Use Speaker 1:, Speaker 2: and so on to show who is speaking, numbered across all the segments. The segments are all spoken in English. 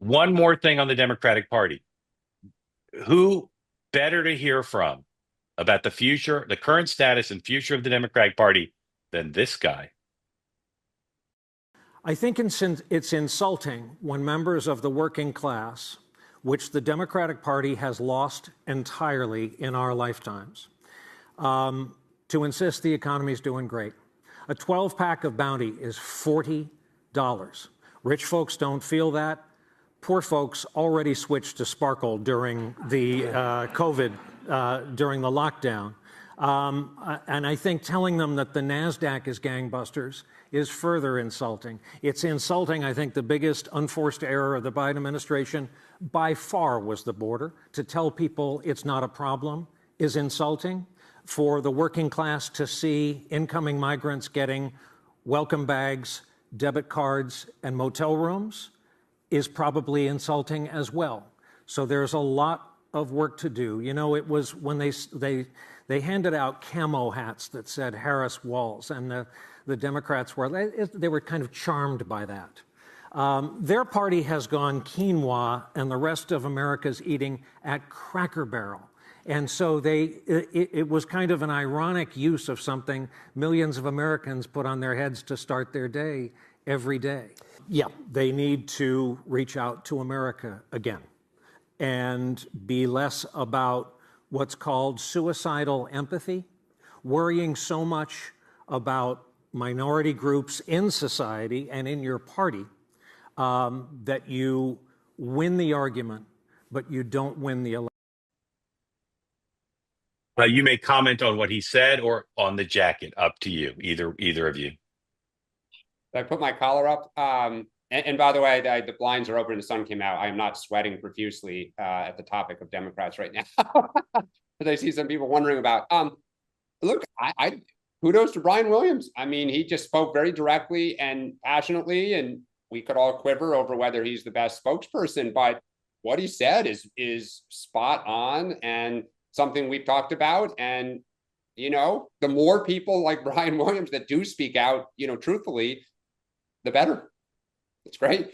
Speaker 1: One more thing on the Democratic Party. Who better to hear from about the future, the current status and future of the Democratic Party than this guy?
Speaker 2: I think it's insulting when members of the working class, which the Democratic Party has lost entirely in our lifetimes, to insist the economy is doing great. A 12-pack of Bounty is $40. Rich folks don't feel that. Poor folks already switched to Sparkle during the during the lockdown. And I think telling them that the NASDAQ is gangbusters is further insulting. It's insulting. I think the biggest unforced error of the Biden administration by far was the border. To tell people it's not a problem is insulting. For the working class to see incoming migrants getting welcome bags, debit cards, and motel rooms is probably insulting as well. So there's a lot of work to do. You know, it was when they handed out camo hats that said Harris Walls, and the Democrats they were kind of charmed by that. Their party has gone quinoa, and the rest of America's eating at Cracker Barrel. And so it was kind of an ironic use of something millions of Americans put on their heads to start their day every day. Yeah, they need to reach out to America again and be less about what's called suicidal empathy, worrying so much about minority groups in society and in your party that you win the argument, but you don't win the election.
Speaker 1: You may comment on what he said or on the jacket. Up to you, either of you.
Speaker 3: I put my collar up. And by the way, the blinds are open and the sun came out. I am not sweating profusely at the topic of Democrats right now. As I see some people wondering about. Look, I kudos to Brian Williams. I mean, he just spoke very directly and passionately, and we could all quiver over whether he's the best spokesperson, but what he said is spot on and something we've talked about. And, you know, the more people like Brian Williams that do speak out, you know, truthfully, the better. It's great.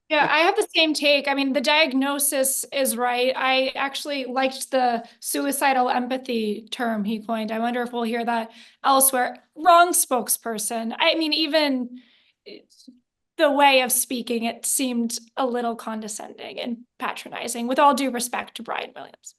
Speaker 4: Yeah, I have the same take. I mean, the diagnosis is right. I actually liked the suicidal empathy term he coined. I wonder if we'll hear that elsewhere. Wrong spokesperson. I mean, even the way of speaking, it seemed a little condescending and patronizing, with all due respect to Brian Williams.